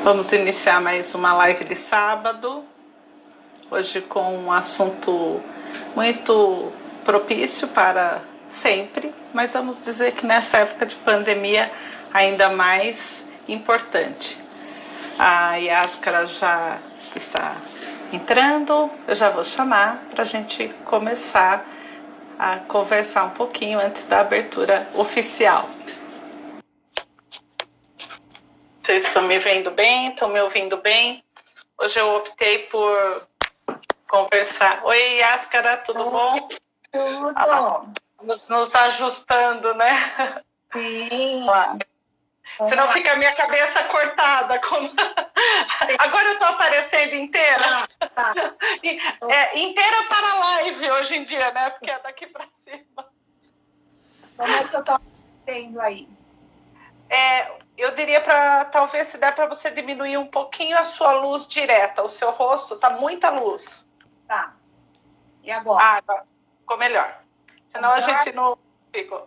Vamos iniciar mais uma live de sábado, hoje com um assunto muito propício para sempre, mas vamos dizer que nessa época de pandemia ainda mais importante. A Yáscara já está entrando, eu já vou chamar para a gente começar a conversar um pouquinho antes da abertura oficial. Vocês estão me vendo bem? Estão me ouvindo bem? Hoje eu optei por conversar. Oi, Yáscara, tudo bom? Tudo. Vamos nos ajustando, né? Sim. Senão fica a minha cabeça cortada. Agora eu estou aparecendo inteira. Tá. Inteira para a live hoje em dia, né? Porque é daqui para cima. Como é que eu estou vendo aí? Eu diria talvez se der para você diminuir um pouquinho a sua luz direta. O seu rosto está muita luz. Tá. E agora? Agora ficou melhor. Senão a gente não fica.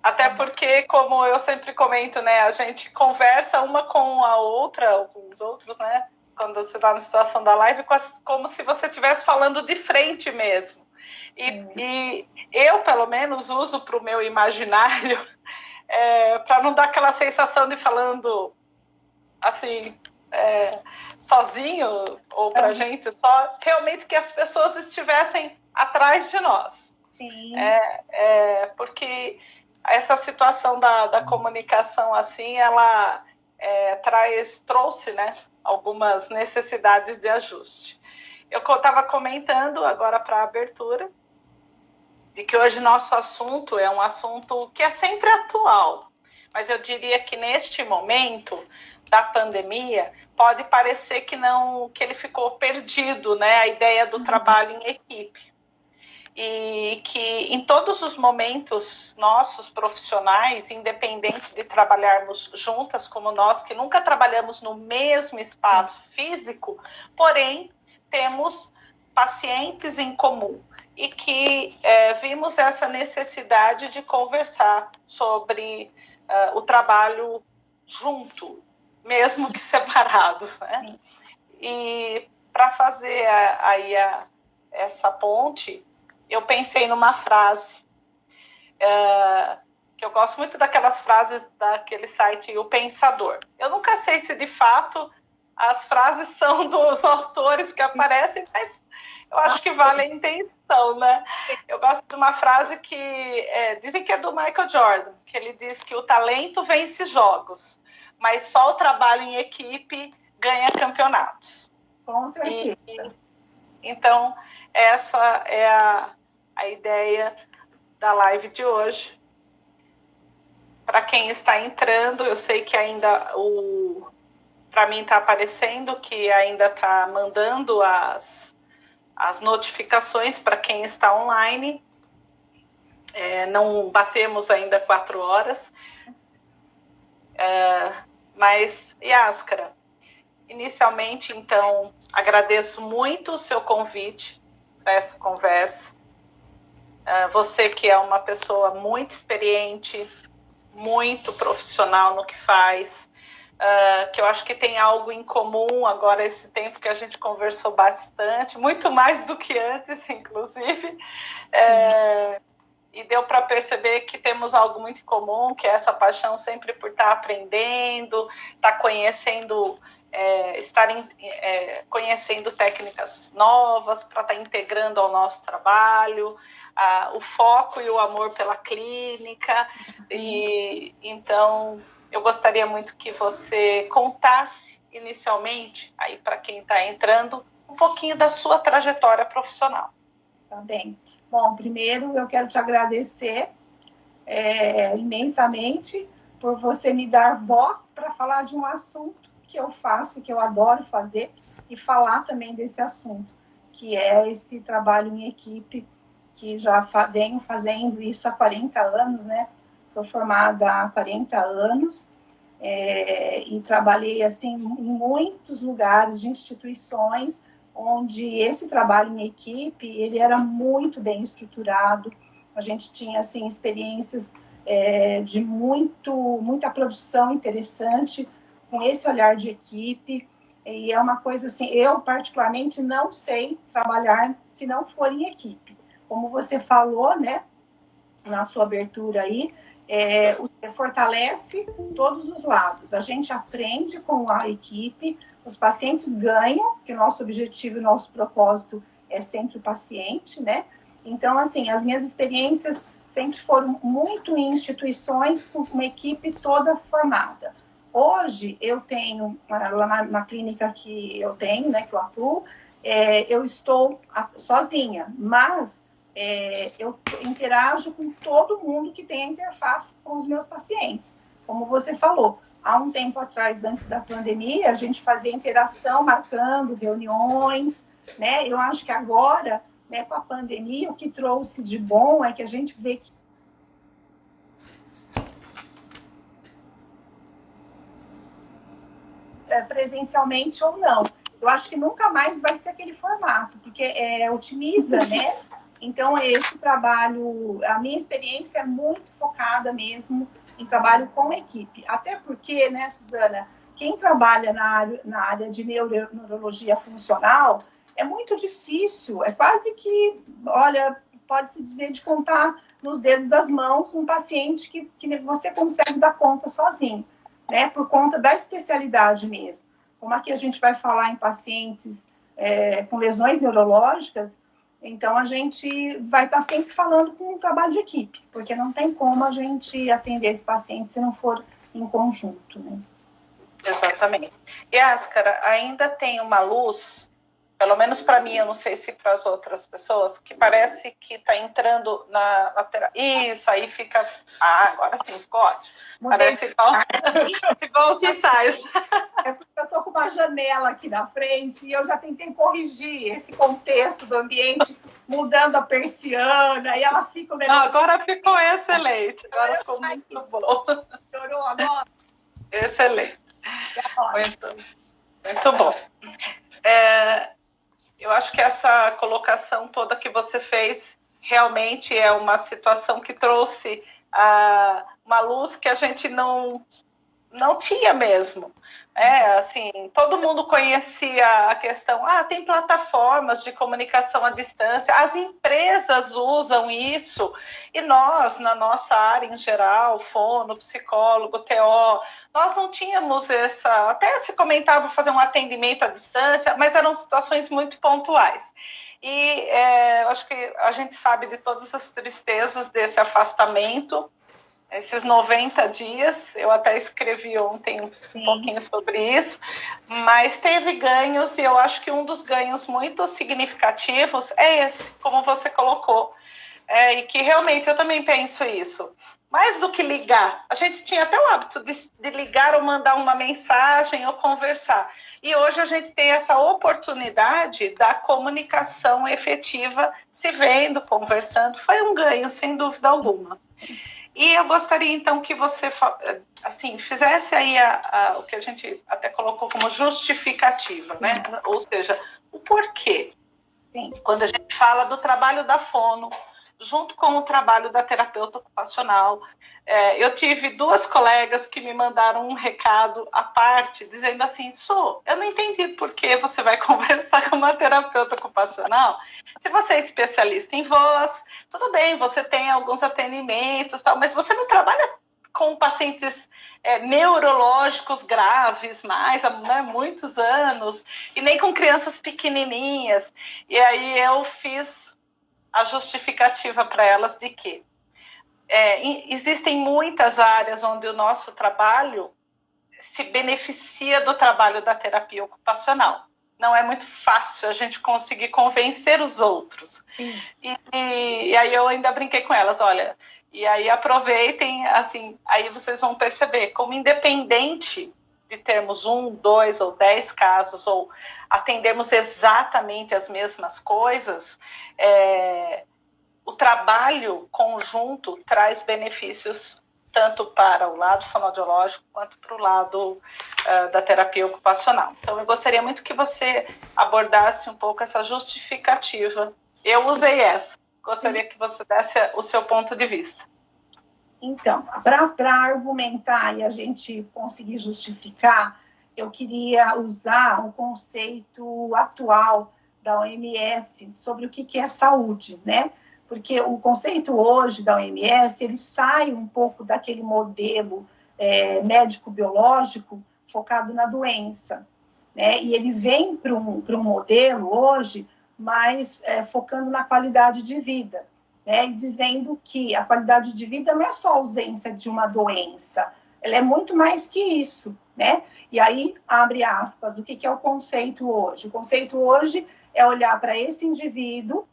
Até porque, como eu sempre comento, né, a gente conversa uma com a outra, com os outros, né? Quando você está na situação da live, como se você estivesse falando de frente mesmo. E eu, pelo menos, uso para o meu imaginário para não dar aquela sensação de falando assim, sozinho ou para gente só, realmente que as pessoas estivessem atrás de nós. Sim. Porque essa situação da comunicação assim, ela trouxe, né, algumas necessidades de ajuste. Eu estava comentando agora para a abertura de que hoje nosso assunto é um assunto que é sempre atual, mas eu diria que neste momento da pandemia pode parecer que ele ficou perdido, né, a ideia do trabalho em equipe. E que em todos os momentos nossos profissionais, independente de trabalharmos juntas como nós, que nunca trabalhamos no mesmo espaço físico, porém temos pacientes em comum e que vimos essa necessidade de conversar sobre o trabalho junto, mesmo que separados, né? E para fazer essa ponte, eu pensei numa frase, que eu gosto muito daquelas frases daquele site O Pensador. Eu nunca sei se de fato as frases são dos autores que aparecem, mas eu acho que vale a intenção, né? Eu gosto de uma frase que dizem que é do Michael Jordan, que ele diz que o talento vence jogos, mas só o trabalho em equipe ganha campeonatos. Com certeza. Então, essa é a ideia da live de hoje. Para quem está entrando, eu sei que ainda para mim está aparecendo que ainda está mandando as notificações para quem está online. Não batemos ainda 4 horas. Mas, Yáscara, inicialmente, então, agradeço muito o seu convite para essa conversa. Você que é uma pessoa muito experiente, muito profissional no que faz, que eu acho que tem algo em comum agora, esse tempo que a gente conversou bastante, muito mais do que antes, inclusive, e deu para perceber que temos algo muito em comum, que é essa paixão sempre por estar aprendendo, estar conhecendo, conhecendo técnicas novas para estar integrando ao nosso trabalho, o foco e o amor pela clínica. E então eu gostaria muito que você contasse inicialmente, aí para quem está entrando, um pouquinho da sua trajetória profissional. Tá bem. Bom, primeiro eu quero te agradecer imensamente por você me dar voz para falar de um assunto que eu faço, que eu adoro fazer, e falar também desse assunto, que é esse trabalho em equipe, que já venho fazendo isso há 40 anos, né? Sou formada há 40 anos e trabalhei assim, em muitos lugares de instituições onde esse trabalho em equipe ele era muito bem estruturado. A gente tinha assim, experiências de muita produção interessante, com esse olhar de equipe, e é uma coisa assim, eu particularmente não sei trabalhar se não for em equipe. Como você falou, né, na sua abertura aí, fortalece todos os lados. A gente aprende com a equipe, os pacientes ganham, que o nosso objetivo e o nosso propósito é sempre o paciente, né? Então, assim, as minhas experiências sempre foram muito em instituições com uma equipe toda formada. Hoje, eu tenho, lá na clínica que eu tenho, né, que eu atuo, eu estou sozinha, mas eu interajo com todo mundo que tem a interface com os meus pacientes. Como você falou, há um tempo atrás, antes da pandemia, a gente fazia interação, marcando reuniões, né? Eu acho que agora, né, com a pandemia, o que trouxe de bom é que a gente vê que presencialmente ou não. Eu acho que nunca mais vai ser aquele formato, porque otimiza, né? Então, esse trabalho, a minha experiência é muito focada mesmo em trabalho com equipe. Até porque, né, Suzana, quem trabalha na área de neurologia funcional é muito difícil, é quase que, olha, pode-se dizer de contar nos dedos das mãos um paciente que você consegue dar conta sozinho, né, por conta da especialidade mesmo. Como aqui a gente vai falar em pacientes com lesões neurológicas, então a gente vai estar sempre falando com um trabalho de equipe, porque não tem como a gente atender esse paciente se não for em conjunto, né? Exatamente. E, Ascara, ainda tem uma luz, pelo menos para mim, eu não sei se para as outras pessoas, que parece que está entrando na terapia. Isso, aí fica... agora sim, ficou ótimo. Parece igual os ensaios. É porque eu estou com uma janela aqui na frente e eu já tentei corrigir esse contexto do ambiente, mudando a persiana, e ela fica... Agora ficou excelente. Agora ficou muito bom. Melhorou agora? Excelente. Muito bom. Eu acho que essa colocação toda que você fez realmente é uma situação que trouxe uma luz que a gente não tinha mesmo. Assim, todo mundo conhecia a questão, tem plataformas de comunicação à distância, as empresas usam isso, e nós, na nossa área em geral, fono, psicólogo, TO, nós não tínhamos até se comentava fazer um atendimento à distância, mas eram situações muito pontuais. E eu acho que a gente sabe de todas as tristezas desse afastamento, esses 90 dias, eu até escrevi ontem um pouquinho sobre isso, mas teve ganhos, e eu acho que um dos ganhos muito significativos é esse, como você colocou, e que realmente eu também penso isso. Mais do que ligar, a gente tinha até o hábito de ligar ou mandar uma mensagem ou conversar, e hoje a gente tem essa oportunidade da comunicação efetiva, se vendo, conversando, foi um ganho, sem dúvida alguma. E eu gostaria, então, que você assim, fizesse aí o que a gente até colocou como justificativa, né? Ou seja, o porquê. Sim. Quando a gente fala do trabalho da fono, junto com o trabalho da terapeuta ocupacional, eu tive 2 colegas que me mandaram um recado à parte, dizendo assim, Su, eu não entendi por que você vai conversar com uma terapeuta ocupacional. Se você é especialista em voz, tudo bem, você tem alguns atendimentos, tal, mas você não trabalha com pacientes neurológicos graves mais há muitos anos, e nem com crianças pequenininhas. E aí eu fiz a justificativa para elas de que existem muitas áreas onde o nosso trabalho se beneficia do trabalho da terapia ocupacional. Não é muito fácil a gente conseguir convencer os outros. E aí eu ainda brinquei com elas, olha, e aí aproveitem, assim, aí vocês vão perceber como independente de termos 1, 2 ou 10 casos, ou atendermos exatamente as mesmas coisas, o trabalho conjunto traz benefícios tanto para o lado fonoaudiológico quanto para o lado da terapia ocupacional. Então, eu gostaria muito que você abordasse um pouco essa justificativa. Eu usei essa. Gostaria que você desse o seu ponto de vista. Então, para argumentar e a gente conseguir justificar, eu queria usar um conceito atual da OMS sobre o que é saúde, né? Porque o conceito hoje da OMS, ele sai um pouco daquele modelo médico-biológico focado na doença, né? E ele vem para um modelo hoje mais focando na qualidade de vida, né? E dizendo que a qualidade de vida não é só a ausência de uma doença, ela é muito mais que isso, né? E aí, abre aspas, o que é o conceito hoje? O conceito hoje é olhar para esse indivíduo,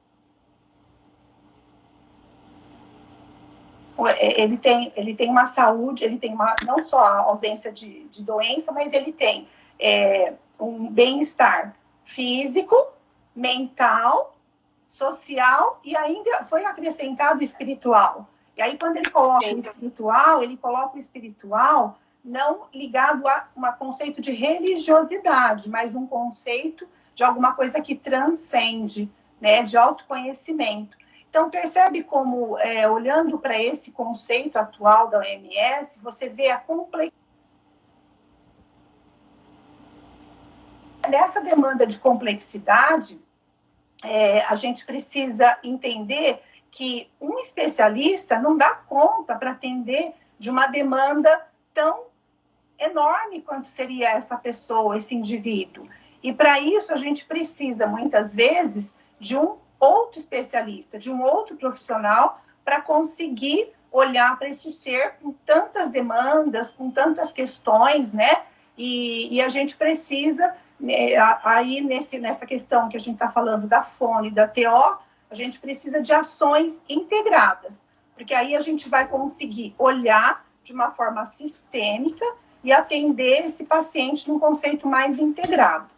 ele tem uma saúde, ele tem não só a ausência de doença, mas ele tem um bem-estar físico, mental, social e ainda foi acrescentado espiritual. E aí, quando ele coloca o espiritual, ele coloca o espiritual não ligado a um conceito de religiosidade, mas um conceito de alguma coisa que transcende, né, de autoconhecimento. Então, percebe como, olhando para esse conceito atual da OMS, você vê a complexidade. Nessa demanda de complexidade, a gente precisa entender que um especialista não dá conta para atender de uma demanda tão enorme quanto seria essa pessoa, esse indivíduo. E para isso a gente precisa, muitas vezes, de um outro especialista, de um outro profissional, para conseguir olhar para esse ser com tantas demandas, com tantas questões, né? E a gente precisa, aí nessa questão que a gente está falando da FONE, da TO, a gente precisa de ações integradas, porque aí a gente vai conseguir olhar de uma forma sistêmica e atender esse paciente num conceito mais integrado,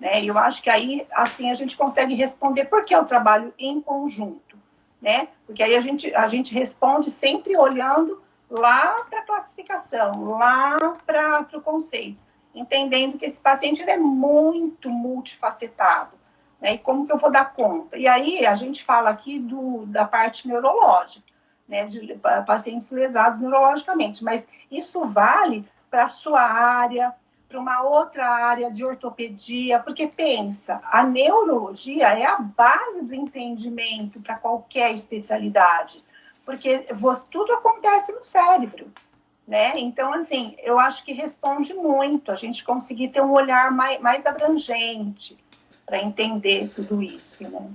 né? Eu acho que aí, assim, a gente consegue responder por que o trabalho em conjunto, né? Porque aí a gente responde sempre olhando lá para a classificação, lá para o conceito, entendendo que esse paciente ele é muito multifacetado, né? E como que eu vou dar conta? E aí a gente fala aqui da parte neurológica, né? De pacientes lesados neurologicamente, mas isso vale para a sua área, para uma outra área de ortopedia, porque pensa, a neurologia é a base do entendimento para qualquer especialidade, porque tudo acontece no cérebro, né? Então, assim, eu acho que responde muito a gente conseguir ter um olhar mais abrangente para entender tudo isso, né?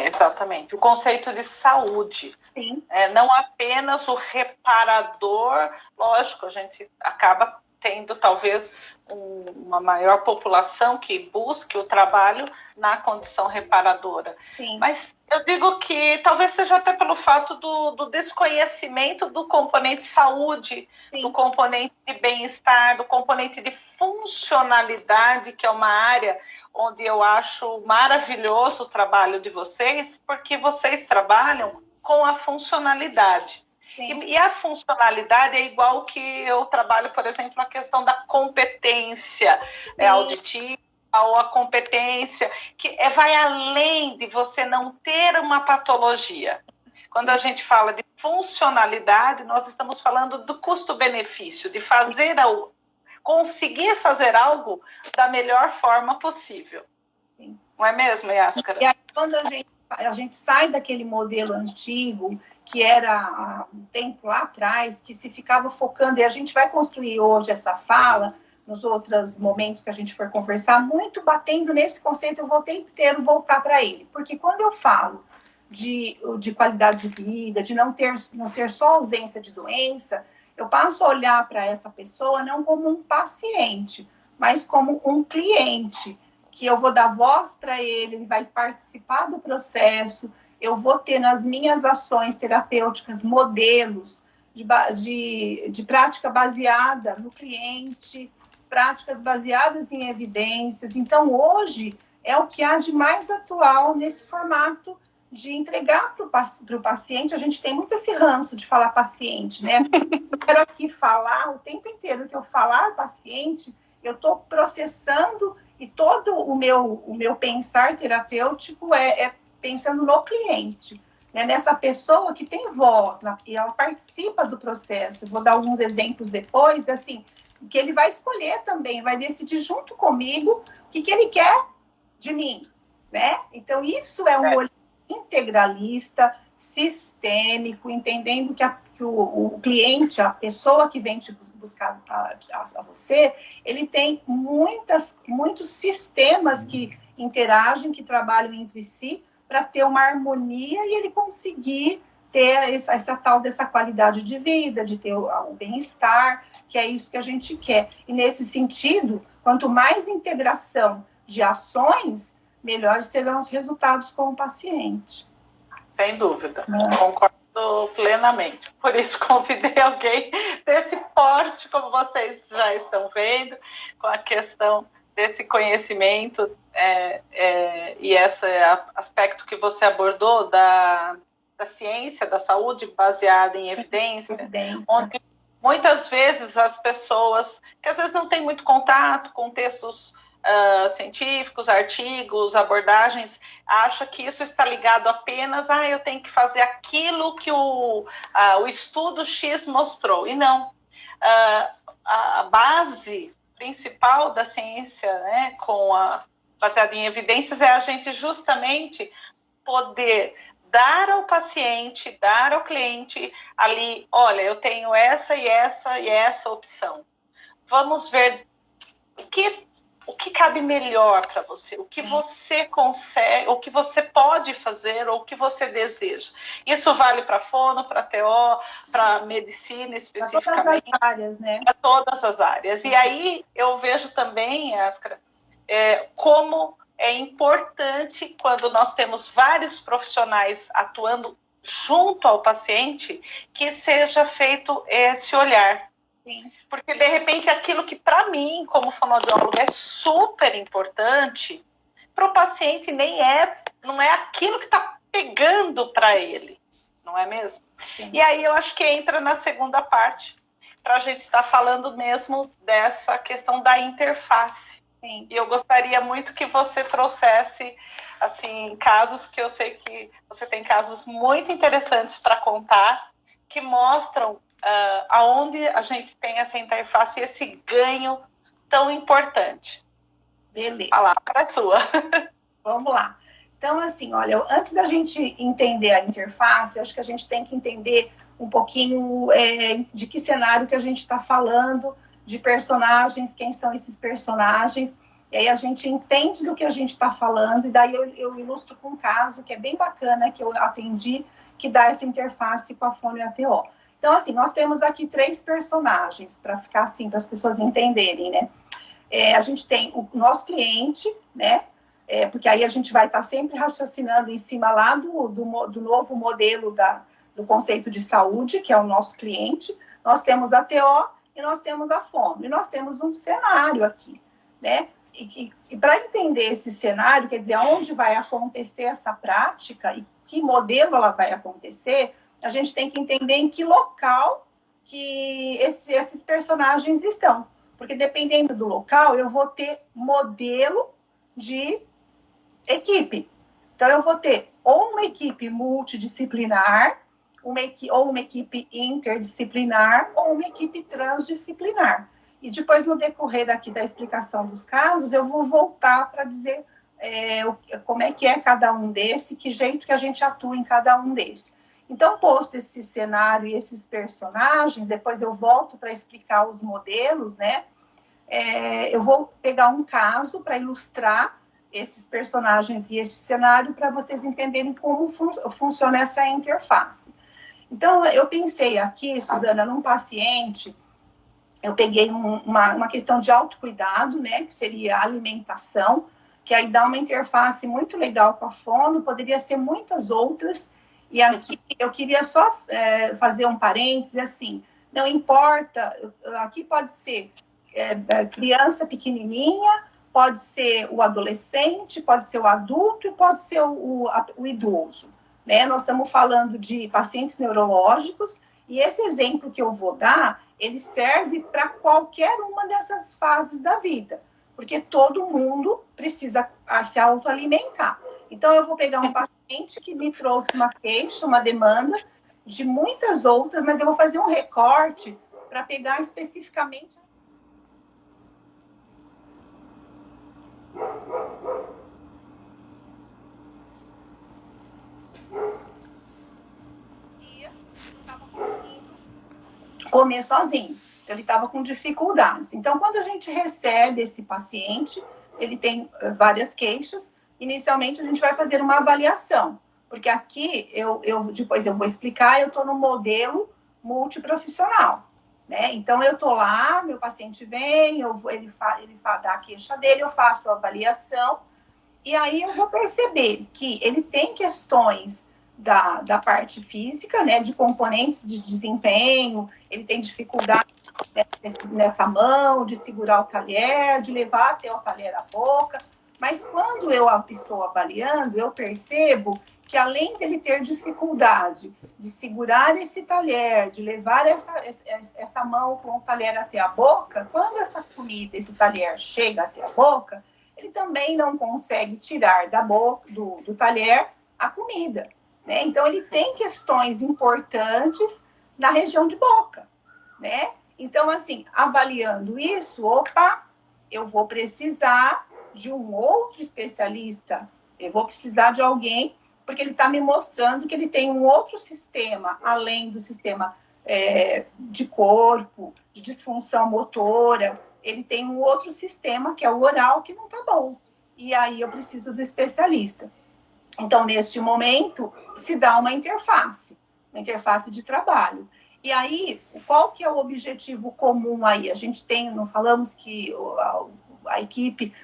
Exatamente. O conceito de saúde. Sim. Não apenas o reparador, lógico, a gente acaba tendo talvez uma maior população que busque o trabalho na condição reparadora. Sim. Mas eu digo que talvez seja até pelo fato do desconhecimento do componente saúde, sim, do componente de bem-estar, do componente de funcionalidade, que é uma área onde eu acho maravilhoso o trabalho de vocês, porque vocês trabalham com a funcionalidade. E a funcionalidade é igual que eu trabalho, por exemplo, a questão da competência auditiva, ou a competência, que vai além de você não ter uma patologia. Quando a gente fala de funcionalidade, nós estamos falando do custo-benefício, de conseguir fazer algo da melhor forma possível. Sim. Não é mesmo, Yáscara? E aí, quando a gente sai daquele modelo antigo, que era há um tempo lá atrás, que se ficava focando, e a gente vai construir hoje essa fala, nos outros momentos que a gente for conversar, muito batendo nesse conceito, eu vou o tempo inteiro voltar para ele. Porque quando eu falo de qualidade de vida, de não ser só ausência de doença, eu passo a olhar para essa pessoa não como um paciente, mas como um cliente, que eu vou dar voz para ele vai participar do processo, eu vou ter nas minhas ações terapêuticas modelos de prática baseada no cliente, práticas baseadas em evidências. Então, hoje, é o que há de mais atual nesse formato de entregar para o paciente. A gente tem muito esse ranço de falar paciente, né? Eu quero aqui falar o tempo inteiro que eu falar paciente, eu estou processando e todo o meu pensar terapêutico é pensando no cliente, né, nessa pessoa que tem voz, e ela participa do processo. Vou dar alguns exemplos depois, assim, que ele vai escolher também, vai decidir junto comigo o que ele quer de mim, né? Então, isso é um olhar integralista, sistêmico, entendendo que o cliente, a pessoa que vem te buscar a você, ele tem muitos sistemas que interagem, que trabalham entre si, para ter uma harmonia e ele conseguir ter essa tal dessa qualidade de vida, de ter o bem-estar, que é isso que a gente quer. E nesse sentido, quanto mais integração de ações, melhores serão os resultados com o paciente. Sem dúvida, concordo plenamente. Por isso convidei alguém desse porte, como vocês já estão vendo, com a questão desse conhecimento e esse aspecto que você abordou da ciência, da saúde baseada em evidência, onde muitas vezes as pessoas que às vezes não têm muito contato com textos científicos, artigos, abordagens, acha que isso está ligado apenas eu tenho que fazer aquilo que o estudo X mostrou. E não. A base principal da ciência, né, baseada em evidências, é a gente justamente poder dar ao paciente, dar ao cliente ali, olha, eu tenho essa e essa e essa opção. Vamos ver o que cabe melhor para você, o que você consegue, o que você pode fazer, ou o que você deseja. Isso vale para fono, para TO, para medicina especificamente. Para todas as áreas, né? Para todas as áreas. E aí eu vejo também, Yaskra, como é importante quando nós temos vários profissionais atuando junto ao paciente, que seja feito esse olhar. Sim. Porque, de repente, aquilo que, para mim, como fonoaudiólogo, é super importante, para o paciente não é aquilo que está pegando para ele, não é mesmo? Sim. E aí eu acho que entra na segunda parte, para a gente estar falando mesmo dessa questão da interface. Sim. E eu gostaria muito que você trouxesse, assim, casos que eu sei que você tem casos muito interessantes para contar, que mostram aonde a gente tem essa interface e esse ganho tão importante. Beleza. A palavra é sua. Vamos lá. Então, assim, olha, antes da gente entender a interface, acho que a gente tem que entender um pouquinho de que cenário que a gente está falando, de personagens, quem são esses personagens, e aí a gente entende do que a gente está falando, e daí eu ilustro com um caso que é bem bacana, que eu atendi, que dá essa interface com a fono e a TO. Então, assim, nós temos aqui 3 personagens, para ficar assim, para as pessoas entenderem, né? A gente tem o nosso cliente, né? Porque aí a gente vai estar sempre raciocinando em cima lá do novo modelo do conceito de saúde, que é o nosso cliente. Nós temos a TO e nós temos a fono. E nós temos um cenário aqui, né? E para entender esse cenário, quer dizer, onde vai acontecer essa prática e que modelo ela vai acontecer, a gente tem que entender em que local que esses personagens estão. Porque dependendo do local, eu vou ter modelo de equipe. Então, eu vou ter ou uma equipe multidisciplinar, ou uma equipe interdisciplinar, ou uma equipe transdisciplinar. E depois, no decorrer aqui da explicação dos casos, eu vou voltar para dizer como é que é cada um desses, que jeito que a gente atua em cada um desses. Então, posto esse cenário e esses personagens, depois eu volto para explicar os modelos, né? Eu vou pegar um caso para ilustrar esses personagens e esse cenário para vocês entenderem como funciona essa interface. Então, eu pensei aqui, Suzana, num paciente, eu peguei uma questão de autocuidado, né? Que seria a alimentação, que aí dá uma interface muito legal com a fono, poderia ser muitas outras. E aqui eu queria só fazer um parênteses, assim, não importa, aqui pode ser criança pequenininha, pode ser o adolescente, pode ser o adulto e pode ser o idoso, né? Nós estamos falando de pacientes neurológicos e esse exemplo que eu vou dar, ele serve para qualquer uma dessas fases da vida, porque todo mundo precisa se autoalimentar. Então, eu vou pegar um paciente que me trouxe uma queixa, uma demanda de muitas outras, mas eu vou fazer um recorte para pegar especificamente. Comer sozinho. Então, ele estava com dificuldades. Então, quando a gente recebe esse paciente, ele tem várias queixas. Inicialmente, a gente vai fazer uma avaliação, porque aqui, depois eu vou explicar, eu estou no modelo multiprofissional, né? Então, eu estou lá, meu paciente vem, ele dá a queixa dele, eu faço a avaliação, e aí eu vou perceber que ele tem questões da parte física, né, de componentes de desempenho, ele tem dificuldade nessa mão, de segurar o talher, de levar até o talher à boca, mas quando eu estou avaliando, eu percebo que além dele ter dificuldade de segurar esse talher, de levar essa mão com o talher até a boca, quando essa comida, esse talher chega até a boca, ele também não consegue tirar da boca, do talher a comida, né? Então, ele tem questões importantes na região de boca, né? Então, assim, avaliando isso, opa, eu vou precisar de um outro especialista, eu vou precisar de alguém, porque ele está me mostrando que ele tem um outro sistema, além do sistema de corpo, de disfunção motora, ele tem um outro sistema, que é o oral, que não está bom. E aí eu preciso do especialista. Então, neste momento, se dá uma interface de trabalho. E aí, qual que é o objetivo comum aí? A gente tem, não falamos que a equipe,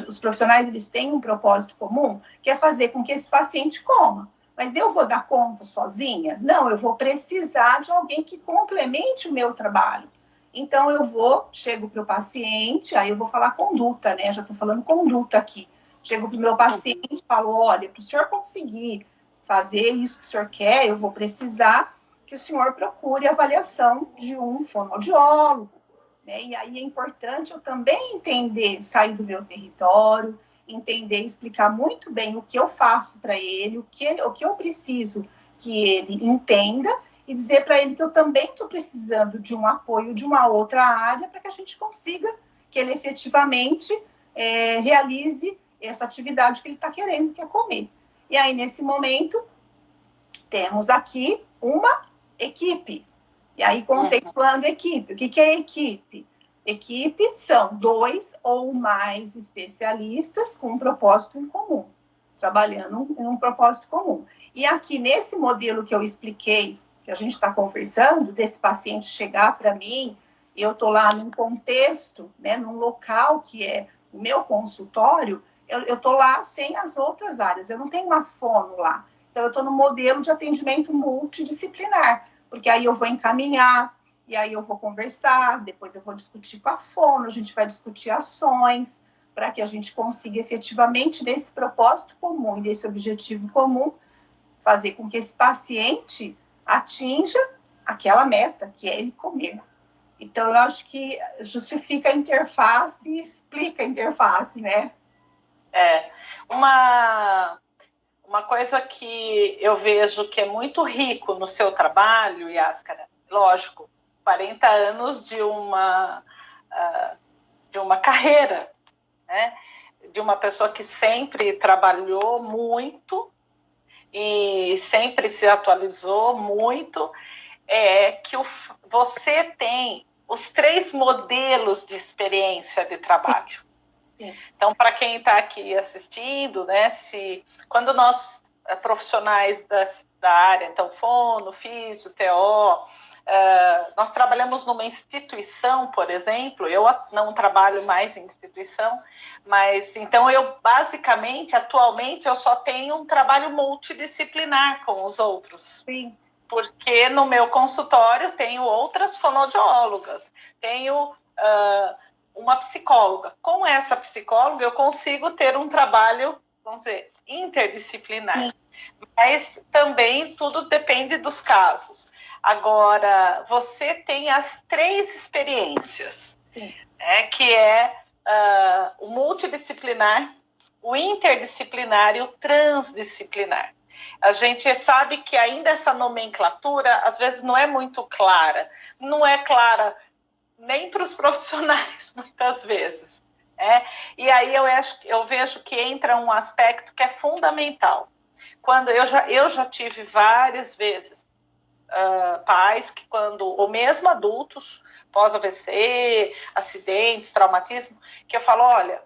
os profissionais, eles têm um propósito comum, que é fazer com que esse paciente coma. Mas eu vou dar conta sozinha? Não, eu vou precisar de alguém que complemente o meu trabalho. Então, chego para o paciente, aí eu vou falar conduta, né? Já estou falando conduta aqui. Chego para o meu paciente e falo, olha, para o senhor conseguir fazer isso que o senhor quer, eu vou precisar que o senhor procure a avaliação de um fonoaudiólogo, né? E aí é importante eu também entender, sair do meu território, entender, explicar muito bem o que eu faço para ele, o que eu preciso que ele entenda, e dizer para ele que eu também estou precisando de um apoio de uma outra área para que a gente consiga que ele efetivamente realize essa atividade que ele está querendo, que é comer. E aí, nesse momento, temos aqui uma equipe. E aí, conceituando equipe. O que é equipe? Equipe são 2 ou mais especialistas com um propósito em comum, trabalhando em um propósito comum. E aqui, nesse modelo que eu expliquei, que a gente está conversando, desse paciente chegar para mim, eu estou lá num contexto, né, num local que é o meu consultório, eu estou lá sem as outras áreas, eu não tenho uma fono lá. Então, eu estou no modelo de atendimento multidisciplinar, porque aí eu vou encaminhar, e aí eu vou conversar, depois eu vou discutir com a fono, a gente vai discutir ações, para que a gente consiga efetivamente, desse propósito comum e desse objetivo comum, fazer com que esse paciente atinja aquela meta, que é ele comer. Então, eu acho que justifica a interface e explica a interface, né? Uma coisa que eu vejo que é muito rico no seu trabalho, Yáscara, lógico, 40 anos de uma carreira, né? De uma pessoa que sempre trabalhou muito e sempre se atualizou muito, que você tem os 3 modelos de experiência de trabalho. Sim. Então, para quem está aqui assistindo, né, quando nós, profissionais da área, então, fono, físio, TO, nós trabalhamos numa instituição, por exemplo, eu não trabalho mais em instituição, mas, então, eu, basicamente, atualmente, eu só tenho um trabalho multidisciplinar com os outros. Sim. Porque no meu consultório tenho outras fonoaudiólogas, tenho uma psicóloga. Com essa psicóloga, eu consigo ter um trabalho, vamos dizer, interdisciplinar. Sim. Mas também tudo depende dos casos. Agora, você tem as 3 experiências, que é o multidisciplinar, o interdisciplinar e o transdisciplinar. A gente sabe que ainda essa nomenclatura, às vezes, não é muito clara. Não é clara nem para os profissionais, muitas vezes. E aí eu vejo que entra um aspecto que é fundamental. Quando eu já tive várias vezes pais que ou mesmo adultos, pós-AVC, acidentes, traumatismo, que eu falo, olha,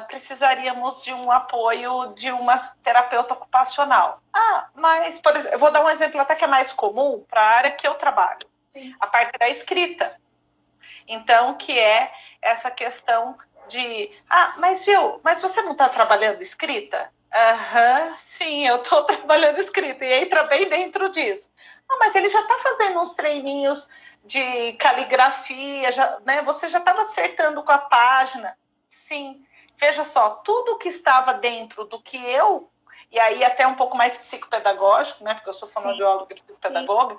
precisaríamos de um apoio de uma terapeuta ocupacional. Mas, por exemplo, eu vou dar um exemplo até que é mais comum para a área que eu trabalho. Sim. A parte da escrita. Então, que é essa questão de, mas você não está trabalhando escrita? Sim, eu estou trabalhando escrita, e entra bem dentro disso. Mas ele já está fazendo uns treininhos de caligrafia, né? Você já estava acertando com a página. Sim, veja só, tudo que estava dentro do que e aí até um pouco mais psicopedagógico, né? Porque eu sou fonoaudióloga e psicopedagoga,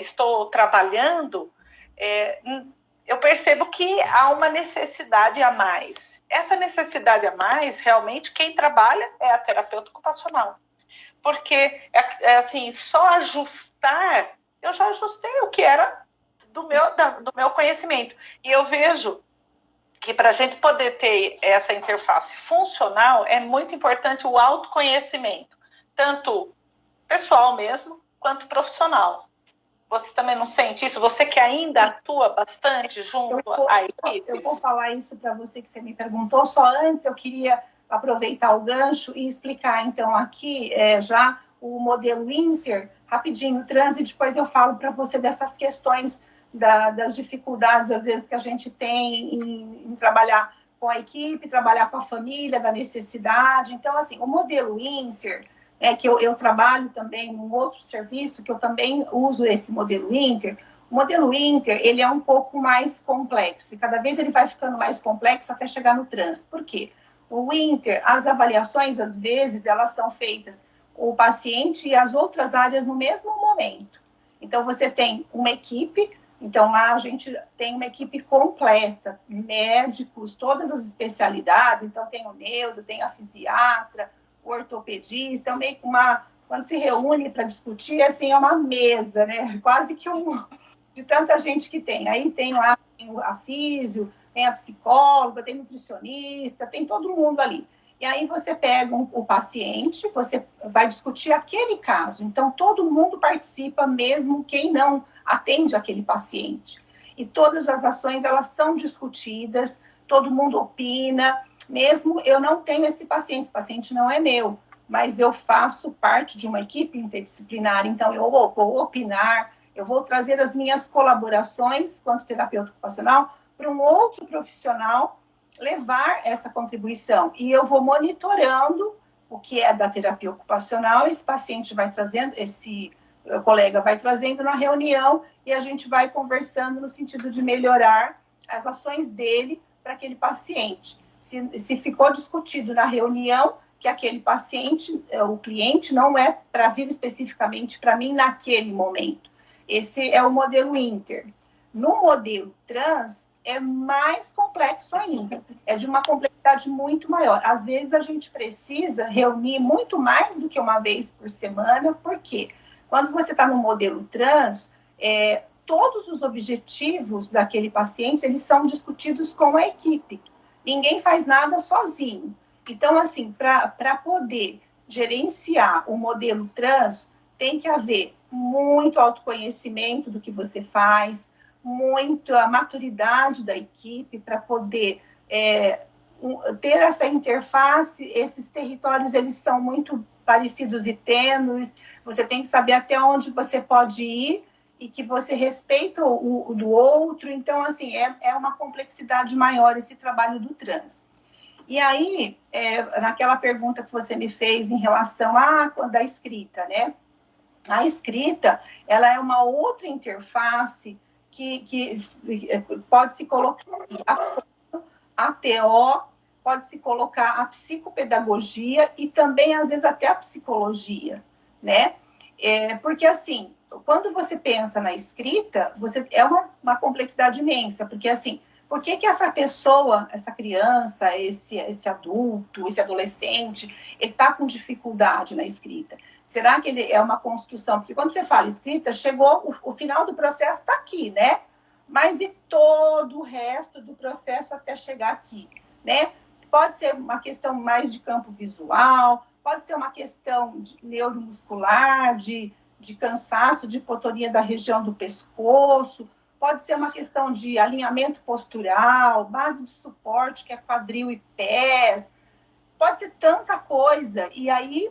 estou trabalhando, eu percebo que há uma necessidade a mais. Essa necessidade a mais, realmente, quem trabalha é a terapeuta ocupacional. Porque, assim, só ajustar, eu já ajustei o que era do meu conhecimento. E eu vejo que para a gente poder ter essa interface funcional, é muito importante o autoconhecimento, tanto pessoal mesmo, quanto profissional. Você também não sente isso? Você que ainda atua bastante junto a equipes? Eu vou falar isso para você que você me perguntou, só antes eu queria aproveitar o gancho e explicar, então, aqui já o modelo Inter, rapidinho, trans, e depois eu falo para você dessas questões das dificuldades, às vezes, que a gente tem em trabalhar com a equipe, trabalhar com a família, da necessidade. Então, assim, o modelo Inter, que eu trabalho também num outro serviço, que eu também uso esse modelo Inter. O modelo Inter, ele é um pouco mais complexo, e cada vez ele vai ficando mais complexo até chegar no trans. Por quê? O Inter, as avaliações, às vezes, elas são feitas o paciente e as outras áreas no mesmo momento. Então, você tem uma equipe. Então, lá a gente tem uma equipe completa, médicos, todas as especialidades. Então, tem o neuro, tem a fisiatra, o ortopedista, meio que quando se reúne para discutir, assim, é uma mesa, né? Quase que de tanta gente que tem. Aí tem lá a físio, tem a psicóloga, tem nutricionista, tem todo mundo ali. E aí você pega o paciente, você vai discutir aquele caso. Então, todo mundo participa, mesmo quem não atende aquele paciente. E todas as ações, elas são discutidas, todo mundo opina, mesmo eu não tenho esse paciente não é meu, mas eu faço parte de uma equipe interdisciplinar, então eu vou opinar, eu vou trazer as minhas colaborações, quanto terapeuta ocupacional, para um outro profissional levar essa contribuição. E eu vou monitorando o que é da terapia ocupacional, esse paciente vai trazendo, o colega vai trazendo na reunião e a gente vai conversando no sentido de melhorar as ações dele para aquele paciente. Se ficou discutido na reunião que aquele paciente, o cliente, não é para vir especificamente para mim naquele momento. Esse é o modelo Inter. No modelo trans, é mais complexo ainda, é de uma complexidade muito maior. Às vezes, a gente precisa reunir muito mais do que uma vez por semana, por quê? Quando você está no modelo trans, todos os objetivos daquele paciente, eles são discutidos com a equipe. Ninguém faz nada sozinho. Então, assim, para poder gerenciar o modelo trans, tem que haver muito autoconhecimento do que você faz, muita maturidade da equipe para poder ter essa interface. Esses territórios, eles são muito parecidos e tênues, você tem que saber até onde você pode ir e que você respeita o do outro. Então, assim, é uma complexidade maior esse trabalho do trans. E aí, naquela pergunta que você me fez em relação da escrita, né? A escrita, ela é uma outra interface que pode se colocar a TO, pode se colocar a psicopedagogia e também, às vezes, até a psicologia, né? Porque, assim, quando você pensa na escrita, é uma complexidade imensa, porque, assim, Por que essa pessoa, essa criança, esse adulto, esse adolescente, ele está com dificuldade na escrita? Será que ele é uma construção? Porque quando você fala escrita, chegou, o final do processo está aqui, né? Mas e todo o resto do processo até chegar aqui, né? Pode ser uma questão mais de campo visual, pode ser uma questão de neuromuscular, de cansaço, de hipotonia da região do pescoço, pode ser uma questão de alinhamento postural, base de suporte, que é quadril e pés, pode ser tanta coisa. E aí,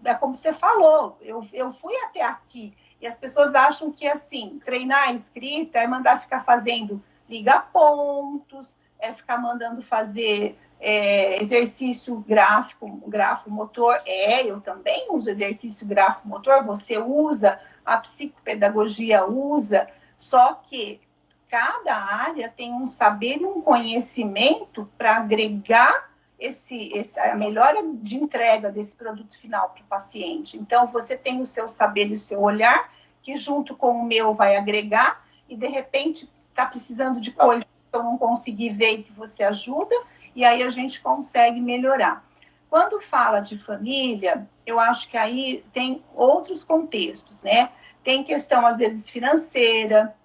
é como você falou, eu fui até aqui, e as pessoas acham que, assim, treinar a escrita é mandar ficar fazendo liga-pontos, é ficar mandando fazer exercício grafo-motor. Eu também uso exercício grafo-motor, você usa, a psicopedagogia usa, só que cada área tem um saber e um conhecimento para agregar a melhora de entrega desse produto final para o paciente. Então, você tem o seu saber e o seu olhar, que junto com o meu vai agregar, e de repente está precisando de coisa que eu não consegui ver e que você ajuda, e aí a gente consegue melhorar. Quando fala de família, eu acho que aí tem outros contextos, né? Tem questão, às vezes, financeira,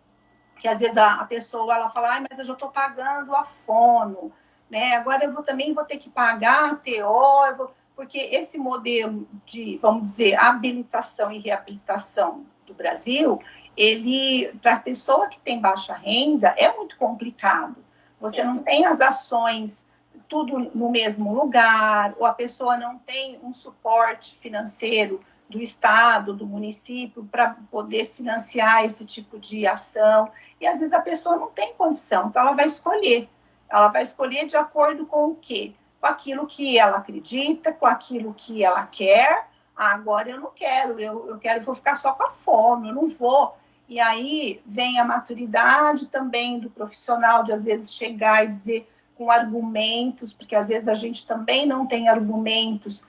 que às vezes a pessoa ela fala, mas eu já estou pagando a fono, né? Agora eu também vou ter que pagar a TO, porque esse modelo de, vamos dizer, habilitação e reabilitação do Brasil, ele, para a pessoa que tem baixa renda, é muito complicado. Você não tem as ações tudo no mesmo lugar, ou a pessoa não tem um suporte financeiro do Estado, do município, para poder financiar esse tipo de ação. E às vezes a pessoa não tem condição, então ela vai escolher. Ela vai escolher de acordo com o quê? Com aquilo que ela acredita, com aquilo que ela quer. Agora eu não quero, eu quero, vou ficar só com a fome, eu não vou. E aí vem a maturidade também do profissional de às vezes chegar e dizer com argumentos, porque às vezes a gente também não tem argumentos,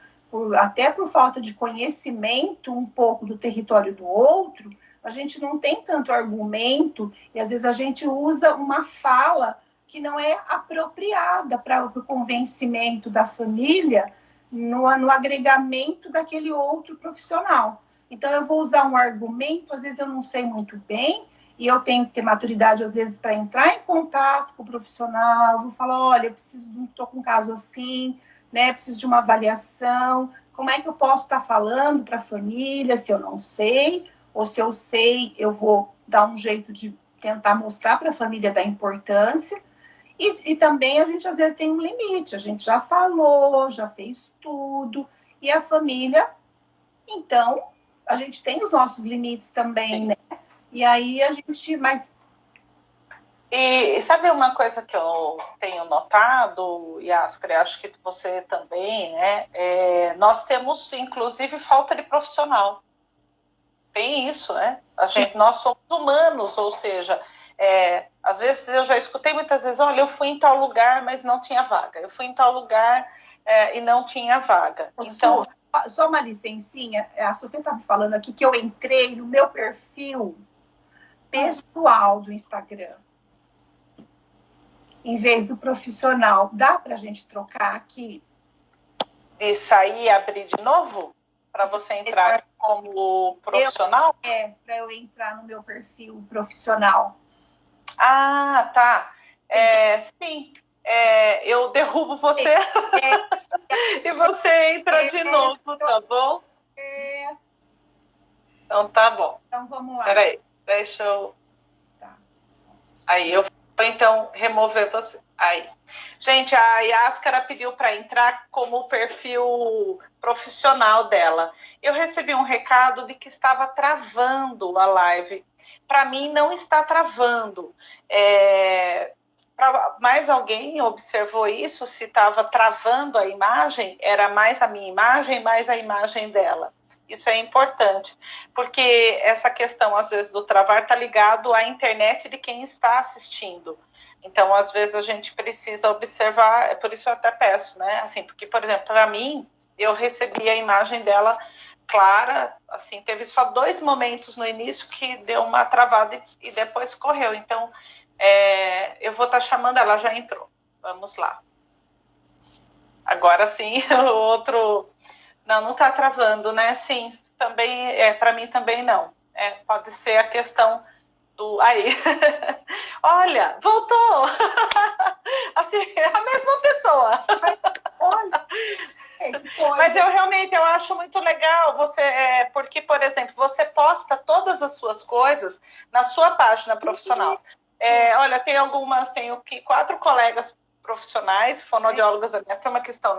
até por falta de conhecimento um pouco do território do outro, a gente não tem tanto argumento e às vezes a gente usa uma fala que não é apropriada para o convencimento da família no agregamento daquele outro profissional. Então, eu vou usar um argumento, às vezes eu não sei muito bem, e eu tenho que ter maturidade, às vezes, para entrar em contato com o profissional, vou falar, olha, eu estou com um caso assim, né, preciso de uma avaliação, como é que eu posso estar falando para a família, se eu não sei, ou se eu sei, eu vou dar um jeito de tentar mostrar para a família da importância, e também a gente, às vezes, tem um limite, a gente já falou, já fez tudo, e a família, então, a gente tem os nossos limites também, né? E aí a gente, E sabe uma coisa que eu tenho notado, Yaskra, acho que você também, né? Nós temos, inclusive, falta de profissional. Tem isso, né? Nós somos humanos, ou seja, às vezes eu já escutei muitas vezes, olha, eu fui em tal lugar, mas não tinha vaga. Eu fui em tal lugar e não tinha vaga. Então, só uma licencinha, a Sofia estava falando aqui que eu entrei no meu perfil pessoal do Instagram, em vez do profissional. Dá para a gente trocar aqui? De sair e abrir de novo? Para você entrar como profissional? Para eu entrar no meu perfil profissional. Ah, tá. Sim. Eu derrubo você e você entra de novo, tá bom? Então tá bom. Então vamos lá. Peraí, deixa eu... Tá. Aí, eu vou então remover você. Aí. Gente, a Yaskara pediu para entrar como o perfil profissional dela. Eu recebi um recado de que estava travando a live. Para mim, não está travando. Mais alguém observou isso? Se estava travando a imagem, era mais a minha imagem, mais a imagem dela. Isso é importante, porque essa questão, às vezes, do travar está ligado à internet de quem está assistindo. Então, às vezes, a gente precisa observar, por isso eu até peço, né? Assim, porque, por exemplo, para mim, eu recebi a imagem dela clara, assim, teve só 2 momentos no início que deu uma travada e depois correu. Então, Eu vou estar chamando, ela já entrou. Vamos lá. Agora sim, o outro... Não está travando, né? Sim, também, para mim também não. Pode ser a questão do... Aí, olha, voltou! Assim, é a mesma pessoa. Olha, mas eu acho muito legal você, porque, por exemplo, você posta todas as suas coisas na sua página profissional. Olha, tenho 4 colegas profissionais, fonoaudiólogas da minha turma, que estão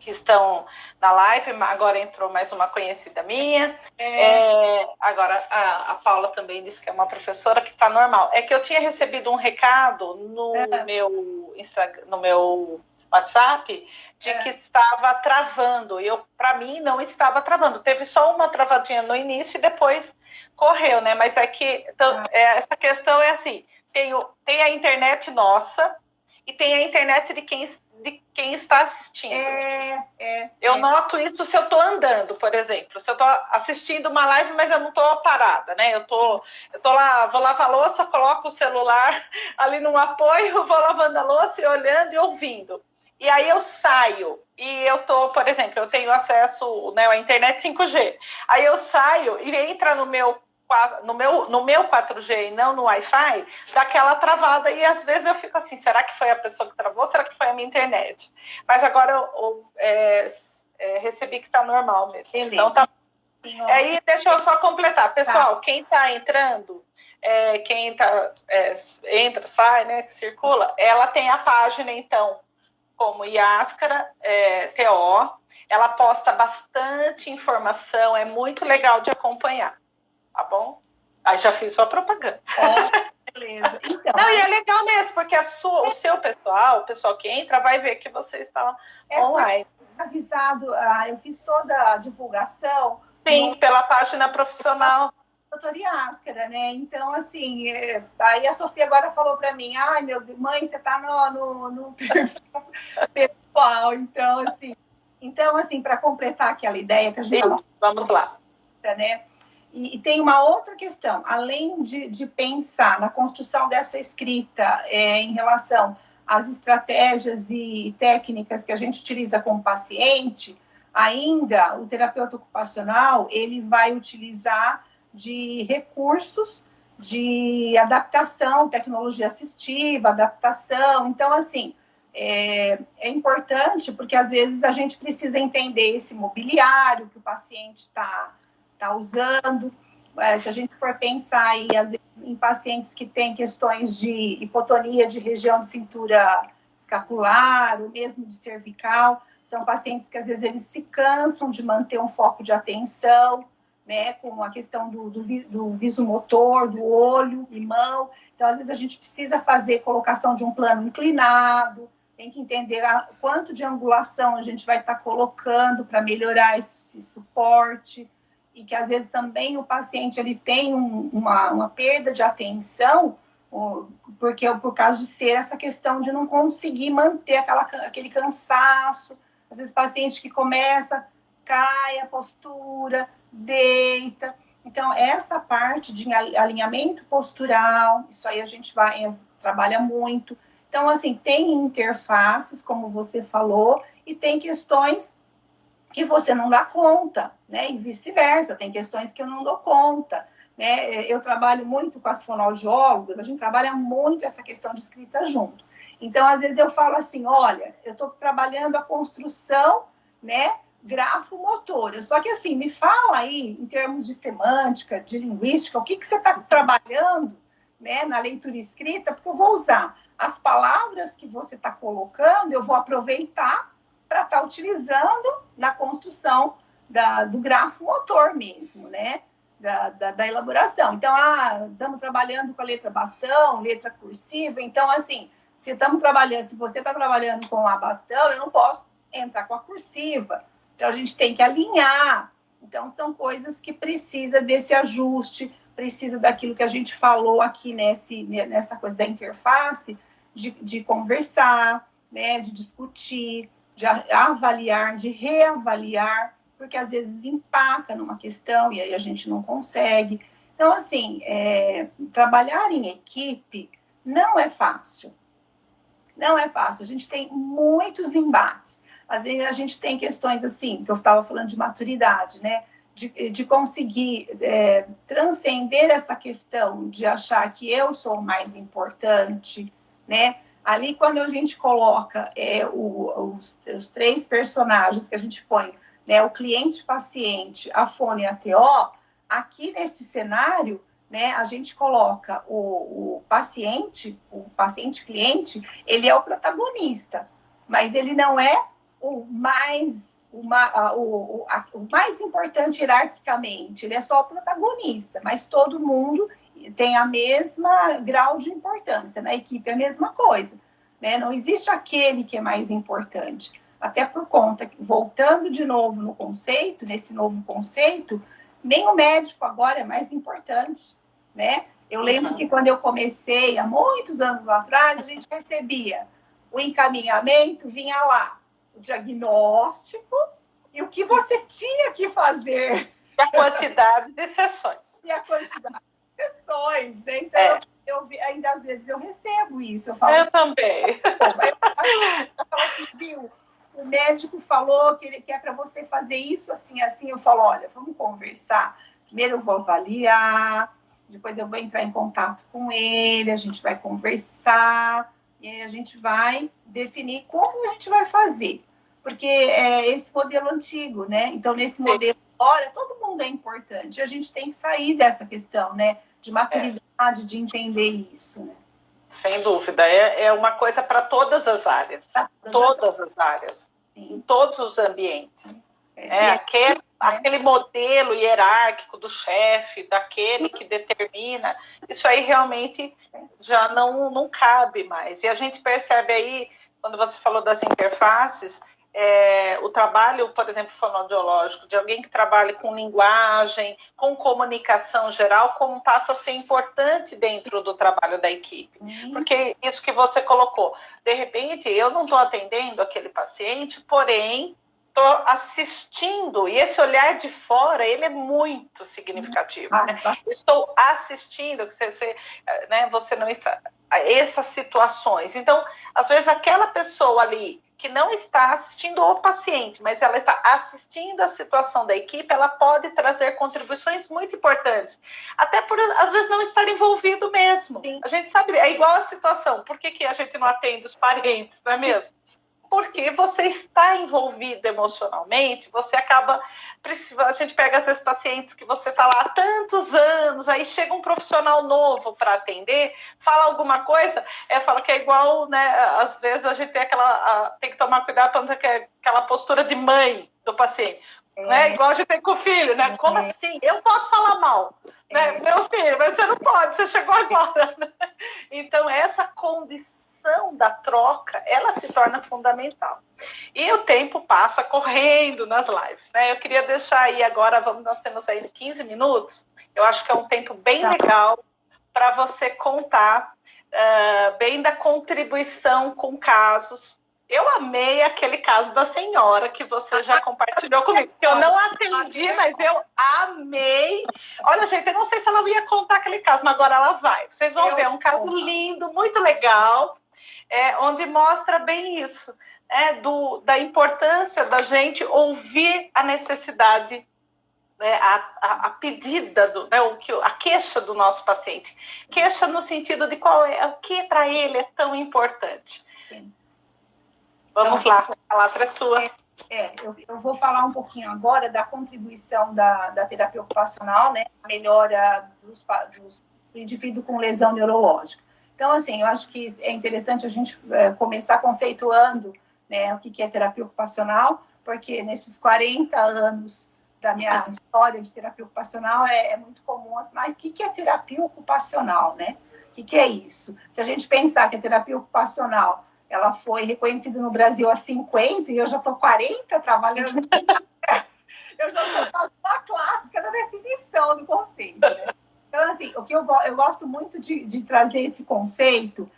que estão na live. Agora entrou mais uma conhecida minha. Agora a Paula também disse que é uma professora, que está normal. É que eu tinha recebido um recado meu Instagram, no meu WhatsApp, de que estava travando. E para mim não estava travando. Teve só uma travadinha no início e depois correu, né? Mas é que essa questão é assim: tem a internet nossa e tem a internet de quem está assistindo. Eu noto isso se eu estou andando, por exemplo. Se eu estou assistindo uma live, mas eu não estou parada, né? Eu tô lá, vou lavar a louça, coloco o celular ali num apoio, vou lavando a louça e olhando e ouvindo. E aí eu saio e eu tô, por exemplo, eu tenho acesso, né, à internet 5G. Aí eu saio e entra no meu 4G e não no Wi-Fi, dá aquela travada, e às vezes eu fico assim, será que foi a pessoa que travou? Será que foi a minha internet? Mas agora eu recebi que está normal mesmo. Beleza. Então tá. Aí deixa eu só completar. Pessoal, quem está entrando, quem entra, sai, né, circula, ela tem a página, então, como Yáscara TO, ela posta bastante informação, é muito legal de acompanhar. Tá bom? Aí já fiz sua propaganda. Beleza. Então, não, e é legal mesmo, porque o seu pessoal, o pessoal que entra, vai ver que você está online. Avisado, eu fiz toda a divulgação. Sim, pela página profissional. Doutora Yáscara, né? Então, assim, aí a Sofia agora falou para mim, ai, meu Deus, mãe, você está no pessoal. Então, assim, para completar aquela ideia que a gente estava... Vamos lá. Né? E tem uma outra questão, além de pensar na construção dessa escrita em relação às estratégias e técnicas que a gente utiliza com o paciente, ainda o terapeuta ocupacional ele vai utilizar de recursos de adaptação, tecnologia assistiva, adaptação. Então, assim, é importante porque às vezes a gente precisa entender esse mobiliário que o paciente está usando. Se a gente for pensar aí, às vezes, em pacientes que têm questões de hipotonia de região de cintura escapular, ou mesmo de cervical, são pacientes que às vezes eles se cansam de manter um foco de atenção, né, com a questão do visomotor, do olho e mão. Então, às vezes, a gente precisa fazer colocação de um plano inclinado, tem que entender quanto de angulação a gente vai estar colocando para melhorar esse suporte, e que às vezes também o paciente ele tem uma perda de atenção, porque por causa de ser essa questão de não conseguir manter aquele cansaço. Às vezes paciente que começa, cai a postura, deita. Então, essa parte de alinhamento postural, isso aí a gente trabalha muito. Então, assim, tem interfaces, como você falou, e tem questões que você não dá conta, né? E vice-versa, tem questões que eu não dou conta, né? Eu trabalho muito com as fonoaudiólogas, a gente trabalha muito essa questão de escrita junto. Então, às vezes eu falo assim, olha, eu estou trabalhando a construção, né, grafomotora. Só que assim, me fala aí, em termos de semântica, de linguística, o que você está trabalhando, né, na leitura escrita, porque eu vou usar as palavras que você está colocando, eu vou aproveitar para estar utilizando na construção do grafo motor mesmo, né? Da elaboração. Então, estamos trabalhando com a letra bastão, letra cursiva. Então, assim, se você está trabalhando com a bastão, eu não posso entrar com a cursiva. Então, a gente tem que alinhar. Então, são coisas que precisa desse ajuste, precisa daquilo que a gente falou aqui nessa coisa da interface, de conversar, né? De discutir, de avaliar, de reavaliar, porque às vezes empaca numa questão e aí a gente não consegue. Então, assim, trabalhar em equipe não é fácil. Não é fácil. A gente tem muitos embates. Às vezes a gente tem questões assim, que eu estava falando de maturidade, né? De conseguir transcender essa questão de achar que eu sou o mais importante, né? Ali, quando a gente coloca os três personagens que a gente põe, né? O cliente-paciente, a fono e a TO, aqui nesse cenário, né, a gente coloca o paciente-cliente, ele é o protagonista, mas ele não é o mais importante hierarquicamente, ele é só o protagonista, mas todo mundo tem a mesma grau de importância, na equipe é a mesma coisa, né? Não existe aquele que é mais importante, até por conta, voltando de novo no conceito, nesse novo conceito, nem o médico agora é mais importante, né? Eu lembro que quando eu comecei, há muitos anos atrás, a gente recebia o encaminhamento, vinha lá o diagnóstico e o que você tinha que fazer. E a quantidade de sessões. E a quantidade de sessões, né? Então, ainda às vezes eu recebo isso. Eu falo assim, também. Eu falo assim, viu? O médico falou que ele quer para você fazer isso, assim, assim. Eu falo, olha, vamos conversar. Primeiro eu vou avaliar, depois eu vou entrar em contato com ele, a gente vai conversar, e aí a gente vai definir como a gente vai fazer. Porque é esse modelo antigo, né? Então, nesse modelo, olha, todo mundo é importante. A gente tem que sair dessa questão, né? De maturidade, de entender isso, né? Sem dúvida, é uma coisa para todas as áreas, todas as áreas, em todos os ambientes. Aquele modelo hierárquico do chefe, daquele que determina, isso aí realmente já não cabe mais. E a gente percebe aí, quando você falou das interfaces, o trabalho, por exemplo, fonoaudiológico, de alguém que trabalha com linguagem, com comunicação geral, como passa a ser importante dentro do trabalho da equipe. Porque isso que você colocou, de repente, eu não estou atendendo aquele paciente, porém, estou assistindo, e esse olhar de fora, ele é muito significativo. Né? Estou assistindo, você não está, essas situações. Então, às vezes, aquela pessoa ali, que não está assistindo o paciente, mas ela está assistindo a situação da equipe, ela pode trazer contribuições muito importantes. Até por, às vezes, não estar envolvido mesmo. Sim. A gente sabe, é igual a situação. Por que a gente não atende os parentes, não é mesmo? Porque você está envolvido emocionalmente, você acaba... A gente pega, às vezes, pacientes que você está lá há tantos anos, aí chega um profissional novo para atender, fala alguma coisa, fala que é igual, né? Às vezes a gente tem que tomar cuidado para não ter aquela postura de mãe do paciente. Né? Igual a gente tem com o filho, né? Como assim? Eu posso falar mal, né? Meu filho, mas você não pode, você chegou agora. Então, essa condição da troca, ela se torna fundamental. E o tempo passa correndo nas lives, né? Eu queria deixar aí agora, nós temos aí 15 minutos, eu acho que é um tempo bem legal para você contar bem da contribuição com casos. Eu amei aquele caso da senhora que você já compartilhou comigo, que eu não atendi, mas eu amei. Olha, gente, eu não sei se ela ia contar aquele caso, mas agora ela vai. Vocês vão ver, é um caso lindo, muito legal, onde mostra bem isso, da importância da gente ouvir a necessidade, né, a pedida, a queixa do nosso paciente. Queixa no sentido de o que para ele é tão importante. Sim. Vamos lá, a palavra é sua. Eu vou falar um pouquinho agora da contribuição da terapia ocupacional, né, a melhora do indivíduo com lesão neurológica. Então, assim, eu acho que é interessante a gente começar conceituando, né, o que é terapia ocupacional, porque nesses 40 anos da minha história de terapia ocupacional é muito comum, mas o que é terapia ocupacional, né? O que é isso? Se a gente pensar que a terapia ocupacional ela foi reconhecida no Brasil há 50 e eu já estou 40 trabalhando, eu já sou a clássica da definição do conceito, né? Então, assim, o que eu gosto muito de trazer esse conceito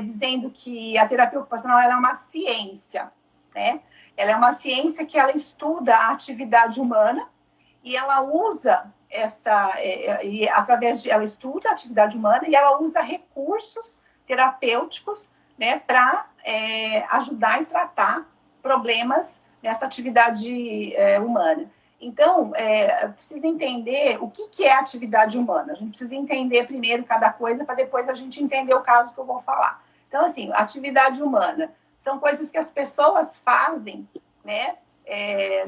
dizendo que a terapia ocupacional ela é uma ciência, né? Ela é uma ciência que ela estuda a atividade humana e ela usa ela estuda a atividade humana e ela usa recursos terapêuticos, né, para ajudar e tratar problemas nessa atividade humana. Então, precisa entender o que é atividade humana. A gente precisa entender primeiro cada coisa para depois a gente entender o caso que eu vou falar. Então, assim, atividade humana são coisas que as pessoas fazem, né,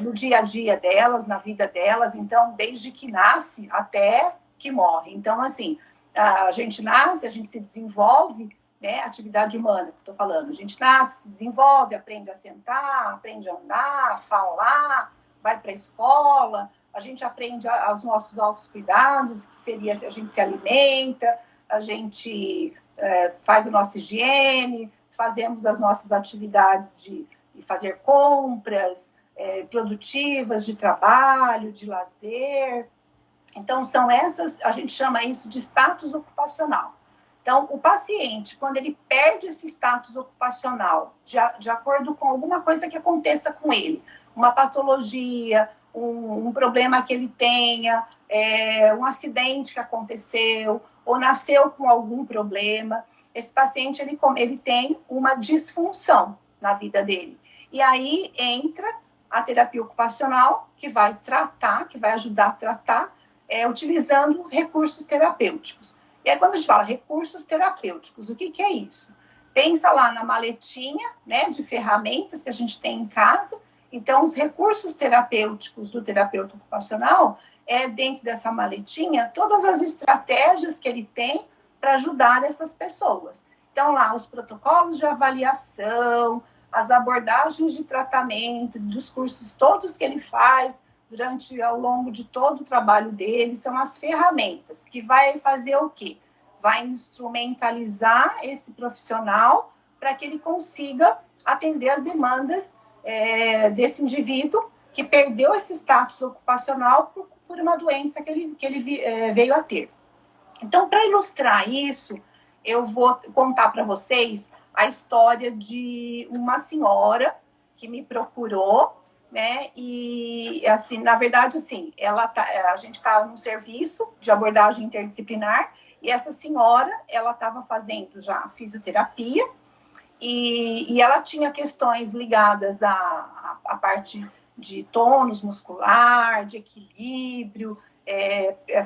no dia a dia delas, na vida delas, então, desde que nasce até que morre. Então, assim, a gente nasce, a gente se desenvolve, né, atividade humana, que estou falando. A gente nasce, se desenvolve, aprende a sentar, aprende a andar, a falar, vai para a escola, a gente aprende os nossos autocuidados, que seria a gente se alimenta, a gente faz a nossa higiene, fazemos as nossas atividades de fazer compras produtivas, de trabalho, de lazer. Então, são essas, a gente chama isso de status ocupacional. Então, o paciente, quando ele perde esse status ocupacional, de acordo com alguma coisa que aconteça com ele, uma patologia, um problema que ele tenha, um acidente que aconteceu, ou nasceu com algum problema, esse paciente ele tem uma disfunção na vida dele. E aí entra a terapia ocupacional, que vai tratar, que vai ajudar a tratar, utilizando os recursos terapêuticos. E aí, quando a gente fala recursos terapêuticos, o que é isso? Pensa lá na maletinha, né, de ferramentas que a gente tem em casa. Então, os recursos terapêuticos do terapeuta ocupacional dentro dessa maletinha, todas as estratégias que ele tem para ajudar essas pessoas. Então, lá, os protocolos de avaliação, as abordagens de tratamento, dos cursos todos que ele faz ao longo de todo o trabalho dele, são as ferramentas que vai fazer o quê? Vai instrumentalizar esse profissional para que ele consiga atender as demandas desse indivíduo que perdeu esse status ocupacional por uma doença que ele veio a ter. Então, para ilustrar isso, eu vou contar para vocês a história de uma senhora que me procurou, né? E assim, na verdade, assim, a gente estava num serviço de abordagem interdisciplinar e essa senhora, ela estava fazendo já fisioterapia e ela tinha questões ligadas à parte de tônus muscular, de equilíbrio,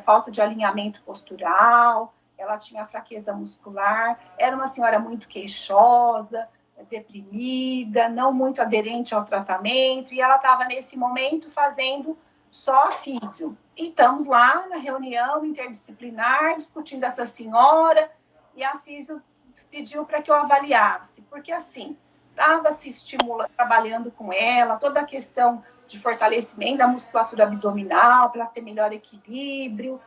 falta de alinhamento postural, ela tinha fraqueza muscular, era uma senhora muito queixosa, deprimida, não muito aderente ao tratamento, e ela estava nesse momento fazendo só a físio. E estamos lá na reunião interdisciplinar, discutindo essa senhora, e a físio pediu para que eu avaliasse, porque assim, estava se estimulando, trabalhando com ela, toda a questão de fortalecimento da musculatura abdominal, para ter melhor equilíbrio,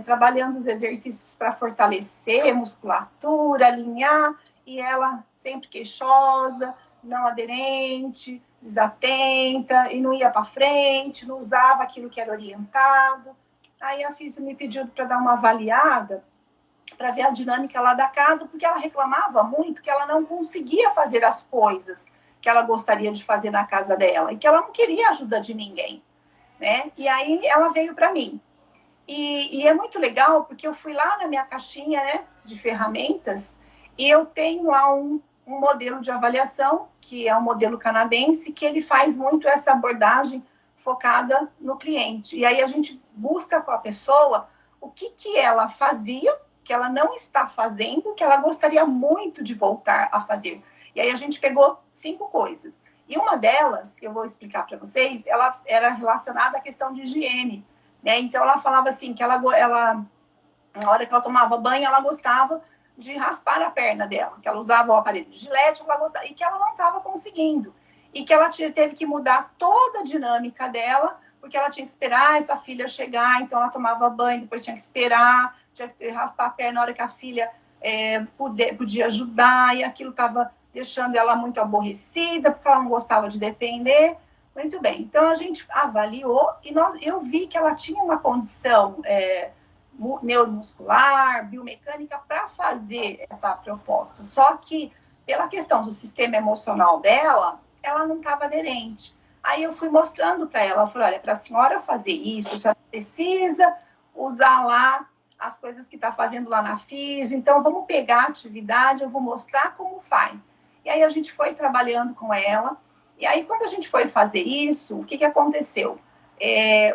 trabalhando os exercícios para fortalecer a musculatura, alinhar, e ela sempre queixosa, não aderente, desatenta, e não ia para frente, não usava aquilo que era orientado. Aí a físio me pediu para dar uma avaliada, para ver a dinâmica lá da casa, porque ela reclamava muito que ela não conseguia fazer as coisas que ela gostaria de fazer na casa dela, e que ela não queria ajuda de ninguém, né? E aí ela veio para mim. E é muito legal, porque eu fui lá na minha caixinha, né, de ferramentas, e eu tenho lá um modelo de avaliação, que é um modelo canadense, que ele faz muito essa abordagem focada no cliente. E aí a gente busca com a pessoa o que ela fazia, que ela não está fazendo, que ela gostaria muito de voltar a fazer. E aí a gente pegou 5 coisas. E uma delas, que eu vou explicar para vocês, ela era relacionada à questão de higiene, né? Então ela falava assim, que ela, na hora que ela tomava banho, ela gostava de raspar a perna dela, que ela usava o aparelho de Gillette, e que ela não estava conseguindo. E que ela teve que mudar toda a dinâmica dela, porque ela tinha que esperar essa filha chegar, então ela tomava banho, depois tinha que esperar, tinha que raspar a perna na hora que a filha podia ajudar, e aquilo estava deixando ela muito aborrecida, porque ela não gostava de depender. Muito bem, então a gente avaliou e eu vi que ela tinha uma condição neuromuscular, biomecânica para fazer essa proposta. Só que, pela questão do sistema emocional dela, ela não estava aderente. Aí eu fui mostrando para ela, eu falei, olha, para a senhora fazer isso, você precisa usar lá as coisas que está fazendo lá na FISIO, então vamos pegar a atividade, eu vou mostrar como faz. E aí a gente foi trabalhando com ela, e aí quando a gente foi fazer isso, o que, que aconteceu?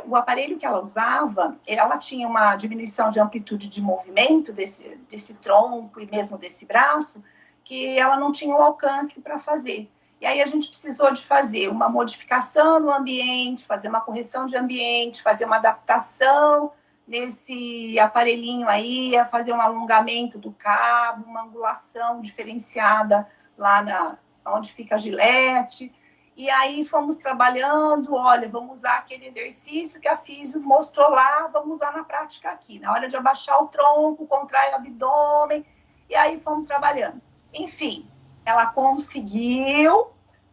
O aparelho que ela usava, ela tinha uma diminuição de amplitude de movimento desse tronco e mesmo desse braço, que ela não tinha o alcance para fazer. E aí a gente precisou de fazer uma modificação no ambiente, fazer uma correção de ambiente, fazer uma adaptação nesse aparelhinho aí, fazer um alongamento do cabo, uma angulação diferenciada lá onde fica a gilete. E aí fomos trabalhando, olha, vamos usar aquele exercício que a Físio mostrou lá, vamos usar na prática aqui. Na hora de abaixar o tronco, contrai o abdômen, e aí fomos trabalhando. Enfim, ela conseguiu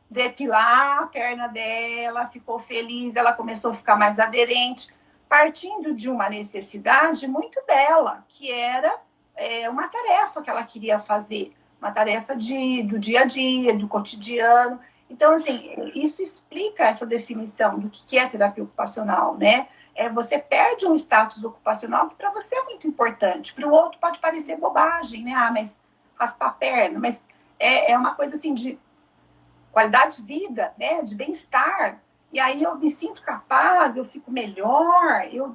depilar a perna dela, ficou feliz, ela começou a ficar mais aderente, partindo de uma necessidade muito dela, que era uma tarefa que ela queria fazer, uma tarefa do dia a dia, do cotidiano. Então, assim, isso explica essa definição do que é terapia ocupacional, né? Você perde um status ocupacional que para você é muito importante, para o outro pode parecer bobagem, né? Mas raspar a perna, mas é uma coisa assim de qualidade de vida, né? De bem-estar. E aí eu me sinto capaz, eu fico melhor, eu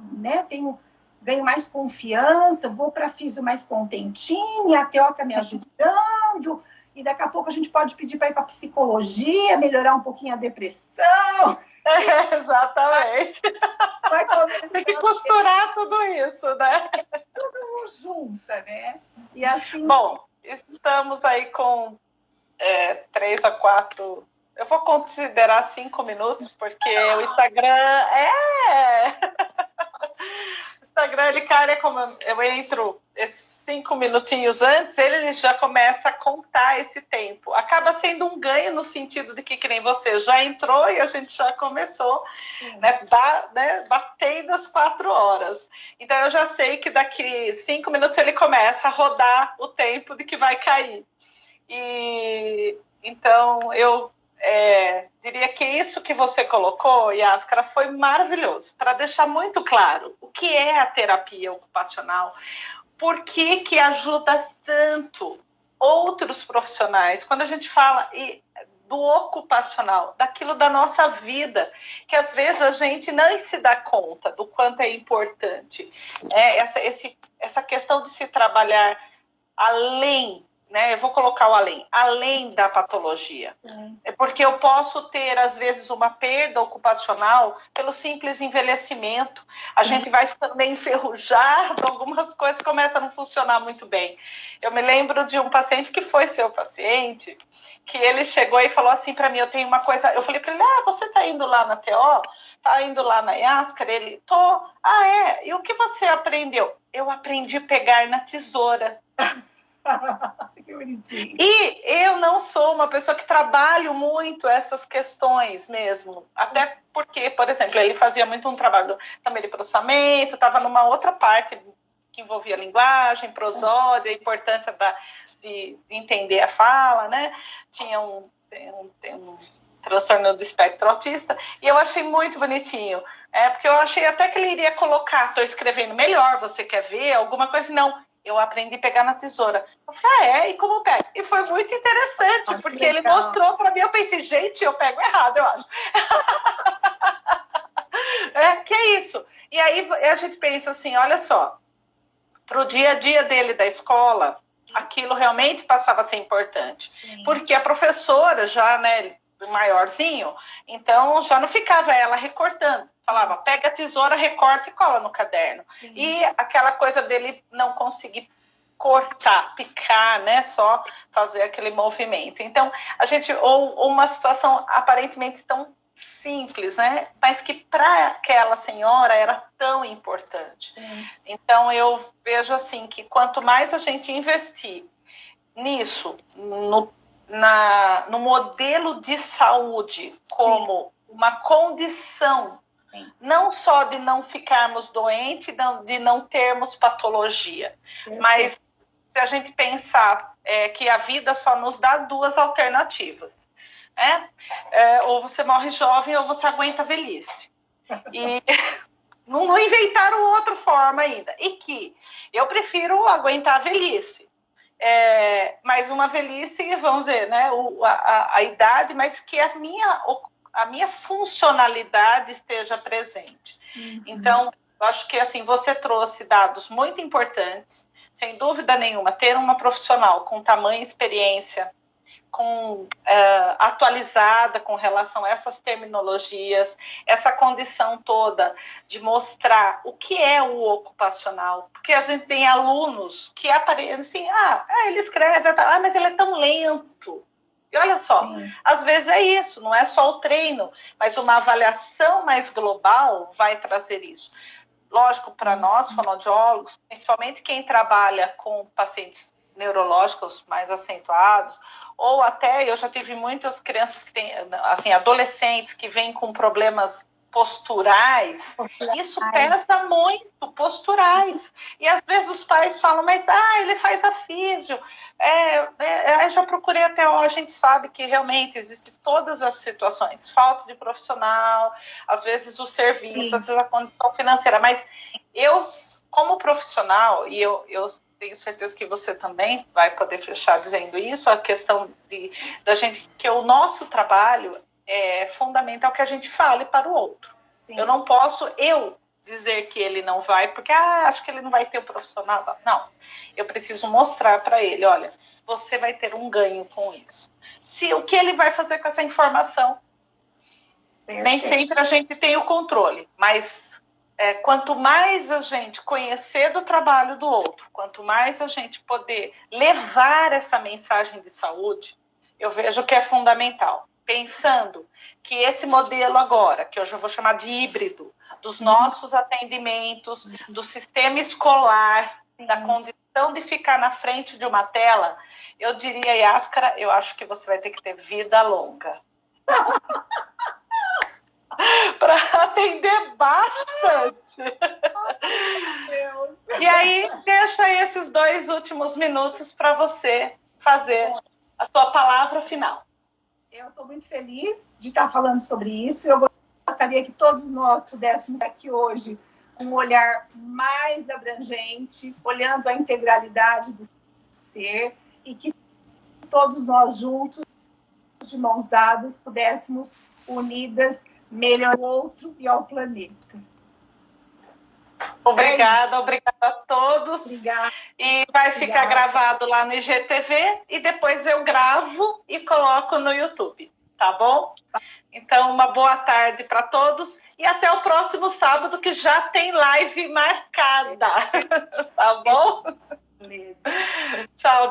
ganho mais confiança, vou para a Físio mais contentinha, a TO está me ajudando, e daqui a pouco a gente pode pedir para ir para psicologia, melhorar um pouquinho a depressão. Exatamente. Tem que costurar tudo isso, né? Tudo junta, né? E assim... Bom, estamos aí com 3 a 4... Eu vou considerar 5 minutos, porque o Instagram O Instagram, ele, cara, como eu entro esses 5 minutinhos antes, ele já começa a contar esse tempo. Acaba sendo um ganho no sentido de que nem você já entrou e a gente já começou, né, batendo as 4 horas. Então, eu já sei que daqui 5 minutos ele começa a rodar o tempo de que vai cair. E então, eu diria que isso que você colocou, Yaskara, foi maravilhoso, para deixar muito claro o que é a terapia ocupacional, por que ajuda tanto outros profissionais, quando a gente fala do ocupacional, daquilo da nossa vida, que às vezes a gente não se dá conta do quanto é importante. Essa questão de se trabalhar além, né? Eu vou colocar o além da patologia. É porque eu posso ter, às vezes, uma perda ocupacional pelo simples envelhecimento. A gente vai ficando meio enferrujado, algumas coisas começam a não funcionar muito bem. Eu me lembro de um paciente que foi seu paciente, que ele chegou e falou assim para mim, eu tenho uma coisa... Eu falei para ele, você está indo lá na TO? Está indo lá na Yaskara? Ele, tô. E o que você aprendeu? Eu aprendi a pegar na tesoura. Que bonitinho. E eu não sou uma pessoa que trabalho muito essas questões mesmo. Até porque, por exemplo, ele fazia muito um trabalho também de processamento, estava numa outra parte que envolvia linguagem, prosódia, a importância de entender a fala, né? Tinha um transtorno do espectro autista, e eu achei muito bonitinho. Porque eu achei até que ele iria colocar, estou escrevendo melhor, você quer ver? Alguma coisa, não. Eu aprendi a pegar na tesoura. Eu falei, e como pega? E foi muito interessante, porque ele mostrou para mim, eu pensei, gente, eu pego errado, eu acho. Que é isso. E aí a gente pensa assim, olha só, para o dia a dia dele da escola, aquilo realmente passava a ser importante. Porque a professora já, né, maiorzinho, então já não ficava ela recortando. Falava, pega a tesoura, recorta e cola no caderno. E aquela coisa dele não conseguir cortar, picar, né? Só fazer aquele movimento. Então, ou uma situação aparentemente tão simples, né? Mas que para aquela senhora era tão importante. Então, eu vejo assim, que quanto mais a gente investir nisso, no modelo de saúde como uma condição, não só de não ficarmos doentes, de não termos patologia, mas se a gente pensar que a vida só nos dá 2 alternativas. né? Ou você morre jovem ou você aguenta a velhice. E não inventaram outra forma ainda. E que eu prefiro aguentar a velhice. Mas uma velhice, vamos dizer, né, a idade, mas que a minha funcionalidade esteja presente. Uhum. Então, eu acho que assim, você trouxe dados muito importantes, sem dúvida nenhuma, ter uma profissional com tamanha experiência, atualizada com relação a essas terminologias, essa condição toda de mostrar o que é o ocupacional, porque a gente tem alunos que aparecem assim, ele escreve, mas ele é tão lento. E olha só, às vezes é isso, não é só o treino, mas uma avaliação mais global vai trazer isso. Lógico, para nós, fonoaudiólogos, principalmente quem trabalha com pacientes neurológicos mais acentuados, ou até eu já tive muitas crianças que têm, assim, adolescentes que vêm com problemas posturais, isso pesa muito, posturais. E às vezes os pais falam, mas ele faz a físio. Já procurei até hoje, a gente sabe que realmente existem todas as situações, falta de profissional, às vezes o serviço, às vezes a condição financeira, mas eu, como profissional, e eu tenho certeza que você também vai poder fechar dizendo isso, a questão da gente, que o nosso trabalho é fundamental que a gente fale para o outro. Sim. Eu não posso, dizer que ele não vai, porque acho que ele não vai ter o profissional. Não, eu preciso mostrar para ele, olha, você vai ter um ganho com isso. O que ele vai fazer com essa informação? Perfeito. Nem sempre a gente tem o controle, mas quanto mais a gente conhecer do trabalho do outro, quanto mais a gente poder levar essa mensagem de saúde, eu vejo que é fundamental. Pensando que esse modelo agora, que eu já vou chamar de híbrido, dos nossos atendimentos, do sistema escolar, da condição de ficar na frente de uma tela, eu diria, Yáscara, eu acho que você vai ter que ter vida longa. Para atender bastante. E aí, deixa esses 2 últimos minutos para você fazer a sua palavra final. Eu estou muito feliz de estar falando sobre isso. Eu gostaria que todos nós pudéssemos aqui hoje com um olhar mais abrangente, olhando a integralidade do ser, e que todos nós juntos, de mãos dadas, pudéssemos, unidas, melhorar o outro e ao planeta. Obrigada a todos. Obrigada. E vai ficar gravado lá no IGTV e depois eu gravo e coloco no YouTube, tá bom? Então, uma boa tarde para todos e até o próximo sábado, que já tem live marcada. Tá bom? Tchau.